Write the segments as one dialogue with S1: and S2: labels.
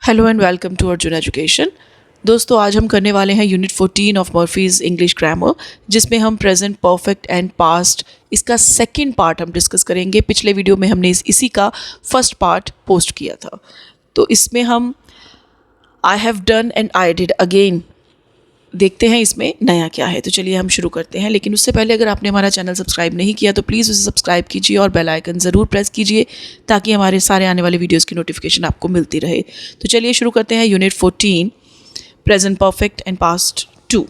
S1: Hello and welcome to Arjun education. दोस्तों, आज हम करने वाले हैं unit 14 of Murphy's English grammar, जिसमें हम प्रेजेंट परफेक्ट एंड पास्ट इसका सेकंड पार्ट हम डिस्कस करेंगे। पिछले वीडियो में हमने इसी का फर्स्ट पार्ट पोस्ट किया था। तो इसमें हम I have done and I did again देखते हैं इसमें नया क्या है। तो चलिए हम शुरू करते हैं, लेकिन उससे पहले अगर आपने हमारा चैनल सब्सक्राइब नहीं किया तो प्लीज़ उसे सब्सक्राइब कीजिए और बेल आइकन ज़रूर प्रेस कीजिए ताकि हमारे सारे आने वाले वीडियोस की नोटिफिकेशन आपको मिलती रहे। तो चलिए शुरू करते हैं unit 14 present perfect and past 2।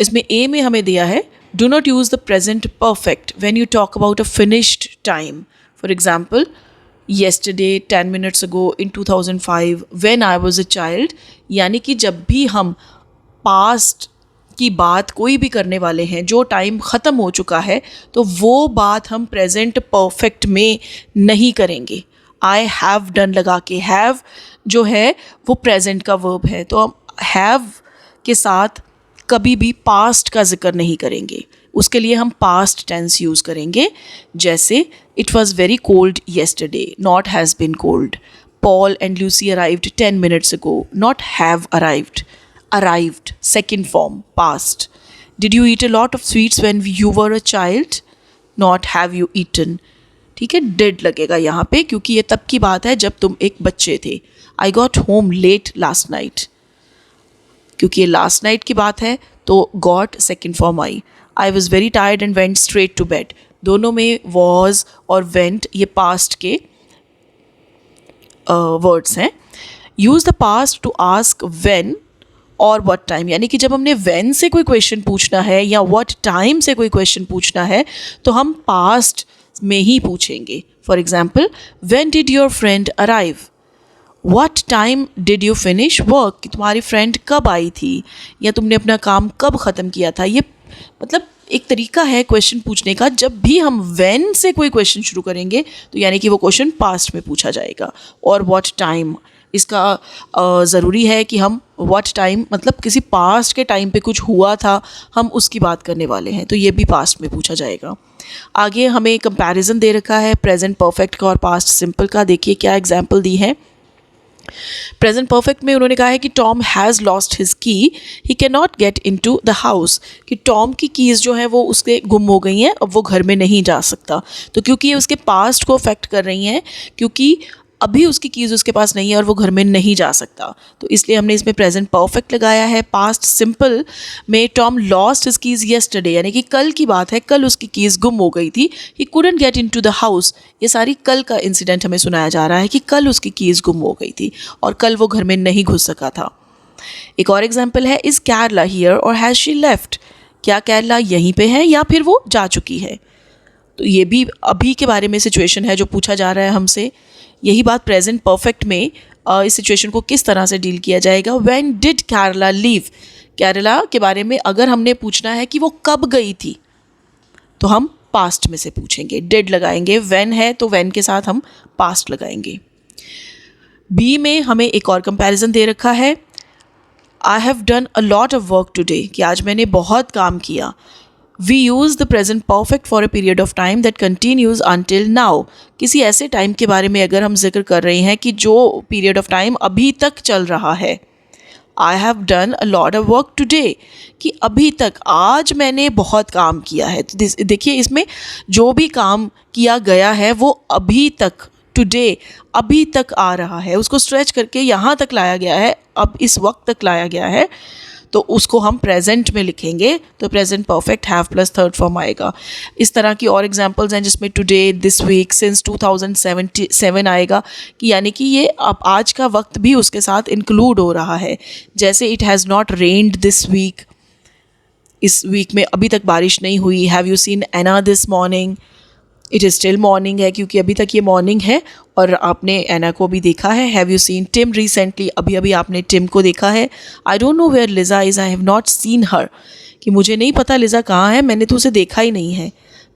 S1: इसमें ए में हमें दिया है do not use the present perfect when you talk about a finished time. For example, yesterday, 10 minutes ago, in 2005, when I was a child। यानी कि जब भी हम पास्ट की बात कोई भी करने वाले हैं, जो टाइम ख़त्म हो चुका है, तो वो बात हम प्रेजेंट परफेक्ट में नहीं करेंगे। आई हैव डन लगा के, हैव जो है वो प्रेजेंट का वर्ब है, तो हम हैव के साथ कभी भी पास्ट का जिक्र नहीं करेंगे। उसके लिए हम पास्ट टेंस यूज़ करेंगे, जैसे it was very cold yesterday, not has been cold. Paul and Lucy arrived 10 minutes ago, not have arrived. Arrived, second form, past. Did you eat a lot of sweets when you were a child? Not have you eaten. ठीक है, did लगेगा यहाँ पे क्योंकि ये तब की बात है जब तुम एक बच्चे थे। I got home late last night, क्योंकि ये last night की बात है तो got second form I. I was very tired and went straight to bed। दोनों में was और went ये past के words हैं। Use the past to ask when और what टाइम, यानी कि जब हमने when से कोई क्वेश्चन पूछना है या what टाइम से कोई क्वेश्चन पूछना है तो हम पास्ट में ही पूछेंगे। For example, when did your friend arrive? what time did you finish work? कि तुम्हारी फ्रेंड कब आई थी या तुमने अपना काम कब ख़त्म किया था। ये मतलब एक तरीका है क्वेश्चन पूछने का। जब भी हम when से कोई क्वेश्चन शुरू करेंगे तो यानी कि वो क्वेश्चन पास्ट में पूछा जाएगा। और what टाइम, इसका ज़रूरी है कि हम what टाइम मतलब किसी पास्ट के टाइम पे कुछ हुआ था, हम उसकी बात करने वाले हैं, तो ये भी पास्ट में पूछा जाएगा। आगे हमें कंपैरिजन दे रखा है प्रेजेंट परफेक्ट का और पास्ट सिंपल का। देखिए क्या एग्जाम्पल दी है। प्रेजेंट परफेक्ट में उन्होंने कहा है कि टॉम हैज़ लॉस्ट हिज की, he can not get into the house. कि टॉम की कीज़ जो है वो उसके गुम हो गई हैं, अब वो घर में नहीं जा सकता। तो क्योंकि ये उसके पास्ट को अफेक्ट कर रही हैं, क्योंकि अभी उसकी कीज़ उसके पास नहीं है और वो घर में नहीं जा सकता, तो इसलिए हमने इसमें प्रेजेंट परफेक्ट लगाया है। पास्ट सिंपल में Tom lost his keys yesterday, यानी कि कल की बात है, कल उसकी कीज़ गुम हो गई थी। He couldn't get into the house, ये सारी कल का इंसिडेंट हमें सुनाया जा रहा है कि कल उसकी कीज़ गुम हो गई थी और कल वो घर में नहीं घुस सका था। एक और एग्जाम्पल है, इज़ केरला हियर और हैज़ शी लेफ्ट? क्या केरला यहीं पर है या फिर वो जा चुकी है? तो ये भी अभी के बारे में सिचुएशन है जो पूछा जा रहा है हमसे। यही बात प्रेजेंट परफेक्ट में इस सिचुएशन को किस तरह से डील किया जाएगा। When did Kerala leave? Kerala के बारे में अगर हमने पूछना है कि वो कब गई थी तो हम पास्ट में से पूछेंगे, डिड लगाएंगे। व्हेन है तो व्हेन के साथ हम पास्ट लगाएंगे। बी में हमें एक और कंपैरिजन दे रखा है, I have done a lot of work today, कि आज मैंने बहुत काम किया। We use the present perfect for a period of time that continues until now। किसी ऐसे टाइम के बारे में अगर हम जिक्र कर रहे हैं कि जो पीरियड ऑफ टाइम अभी तक चल रहा है। I have done a lot of work today, कि अभी तक, आज मैंने बहुत काम किया है। तो देखिए इसमें जो भी काम किया गया है वो अभी तक, टुडे, अभी तक आ रहा है, उसको स्ट्रेच करके यहाँ तक लाया गया है, अब इस वक्त तक लाया गया है, तो उसको हम प्रेजेंट में लिखेंगे तो present perfect have plus third form आएगा। इस तरह की और एग्जांपल्स हैं जिसमें टुडे, दिस वीक, सिंस 2077 आएगा, कि यानी कि ये अब आज का वक्त भी उसके साथ इंक्लूड हो रहा है। जैसे it has not rained this week, इस वीक में अभी तक बारिश नहीं हुई। Have you seen Anna this morning? It is still morning है क्योंकि अभी तक ये मॉर्निंग है और आपने एना को भी देखा है। Have you seen Tim recently? अभी अभी आपने टिम को देखा है। I don't know where Liza is, I have not seen her, कि मुझे नहीं पता लिज़ा कहाँ है, मैंने तो उसे देखा ही नहीं है।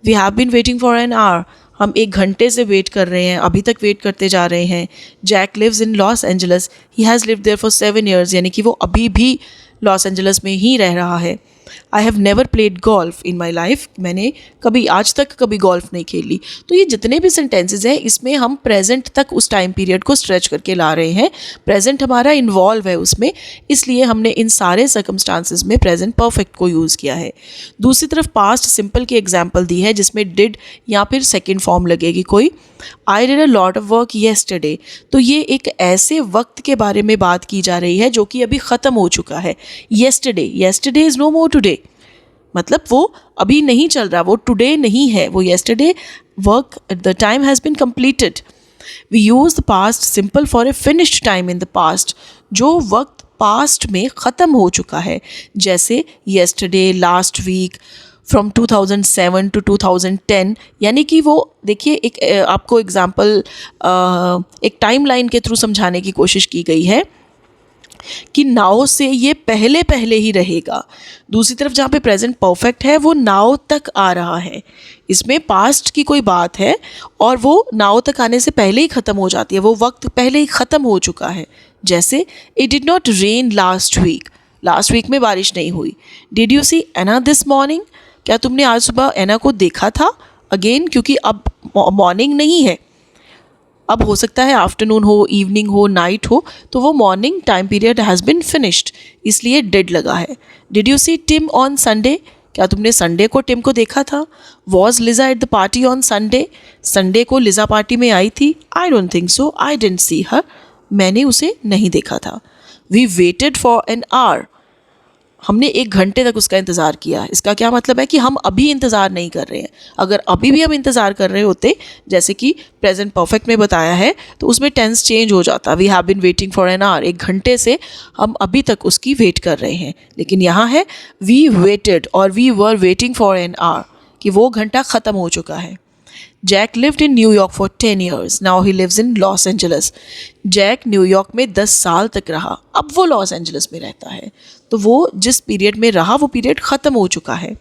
S1: We have been waiting for an hour, हम 1 घंटे से वेट कर रहे हैं, अभी तक वेट करते जा रहे हैं। Jack lives in Los Angeles, he has lived there for 7 years, यानी कि वो अभी भी लॉस एंजलस में ही रह रहा है। I have never played golf in my life, मैंने कभी आज तक कभी गोल्फ नहीं खेली। तो ये जितने भी सेंटेंसेज हैं इसमें हम प्रेजेंट तक उस टाइम पीरियड को स्ट्रेच करके ला रहे हैं, प्रेजेंट हमारा इन्वॉल्व है उसमें, इसलिए हमने इन सारे सर्कमस्टांसेस में प्रेजेंट परफेक्ट को यूज़ किया है। दूसरी तरफ पास्ट सिंपल की एग्जाम्पल दी है जिसमें डिड या फिर सेकेंड फॉर्म लगेगी कोई। I did a lot of work yesterday, तो ये एक ऐसे वक्त के बारे में बात की जा रही है जो कि अभी ख़त्म हो चुका है। Yesterday is no more today, मतलब वो अभी नहीं चल रहा, वो टुडे नहीं है, वो yesterday work the time has been completed। We use the past simple for a finished time in the past, जो वक्त पास्ट में ख़त्म हो चुका है, जैसे yesterday, last week, from 2007 to 2010। यानी कि वो देखिए एक आपको एग्जाम्पल एक टाइम लाइन के थ्रू समझाने की कोशिश की गई है कि नाउ से ये पहले पहले ही रहेगा। दूसरी तरफ जहाँ पे प्रेजेंट परफेक्ट है वो नाउ तक आ रहा है, इसमें पास्ट की कोई बात है और वो नाउ तक आने से पहले ही ख़त्म हो जाती है, वो वक्त पहले ही ख़त्म हो चुका है। जैसे it did not rain last week में बारिश नहीं हुई। Did you see Anna this morning, क्या तुमने आज सुबह एना को देखा था? अगेन क्योंकि अब मॉर्निंग नहीं है, अब हो सकता है आफ्टरनून हो, इवनिंग हो, नाइट हो, तो वो morning time period has been finished, इसलिए डिड लगा है। Did you see Tim on Sunday, क्या तुमने संडे को टिम को देखा था? Was Lisa at the party on Sunday को लिजा पार्टी में आई थी? I don't think so, I didn't see her, मैंने उसे नहीं देखा था। We waited for an hour, हमने 1 घंटे तक उसका इंतज़ार किया। इसका क्या मतलब है कि हम अभी इंतज़ार नहीं कर रहे हैं। अगर अभी भी हम इंतज़ार कर रहे होते, जैसे कि प्रेजेंट परफेक्ट में बताया है, तो उसमें टेंस चेंज हो जाता, we have been waiting for an hour, 1 घंटे से हम अभी तक उसकी वेट कर रहे हैं। लेकिन यहाँ है वी वेटेड और we were waiting for an hour, कि वो घंटा ख़त्म हो चुका है। Jack lived in New York for 10 years, now he lives in Los Angeles. Jack New York में 10 साल तक रहा, अब वो लॉस एंजल्स में रहता है, तो वो जिस पीरियड में रहा वो पीरियड ख़त्म हो चुका है।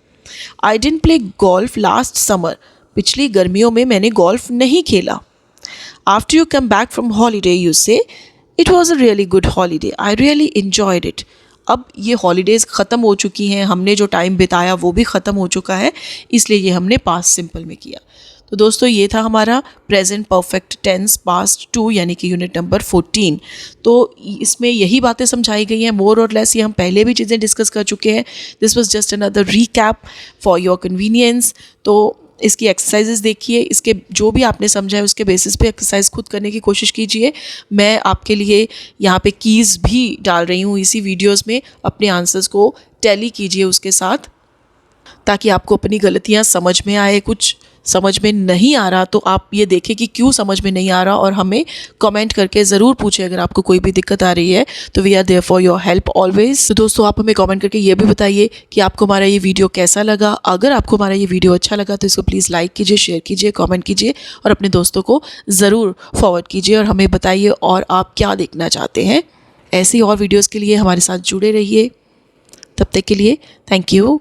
S1: I didn't play golf last summer, पिछली गर्मियों में मैंने गोल्फ नहीं खेला। After you come back from holiday you say it was a really good holiday, I really enjoyed it. अब ये हॉलीडेज़ ख़त्म हो चुकी हैं, हमने जो टाइम बिताया वो भी ख़त्म हो चुका है, इसलिए ये हमने पास्ट सिंपल में किया। तो दोस्तों ये था हमारा प्रेजेंट परफेक्ट टेंस पास्ट 2 यानी कि यूनिट नंबर 14। तो इसमें यही बातें समझाई गई हैं, मोर और लेस, ये हम पहले भी चीज़ें डिस्कस कर चुके हैं। This was just another recap for your convenience. तो इसकी एक्सरसाइजेस देखिए, इसके जो भी आपने समझा है उसके बेसिस पे एक्सरसाइज खुद करने की कोशिश कीजिए। मैं आपके लिए यहाँ पे कीज़ भी डाल रही हूँ इसी वीडियोज़ में, अपने आंसर्स को टैली कीजिए उसके साथ, ताकि आपको अपनी गलतियाँ समझ में आए। कुछ समझ में नहीं आ रहा तो आप ये देखें कि क्यों समझ में नहीं आ रहा, और हमें कमेंट करके ज़रूर पूछें अगर आपको कोई भी दिक्कत आ रही है, तो we are there for your help always. तो दोस्तों आप हमें कमेंट करके ये भी बताइए कि आपको हमारा ये वीडियो कैसा लगा। अगर आपको हमारा ये वीडियो अच्छा लगा तो इसको प्लीज़ लाइक कीजिए, शेयर कीजिए, कमेंट कीजिए और अपने दोस्तों को ज़रूर फॉरवर्ड कीजिए, और हमें बताइए और आप क्या देखना चाहते हैं। ऐसी और वीडियोज़ के लिए हमारे साथ जुड़े रहिए। तब तक के लिए थैंक यू।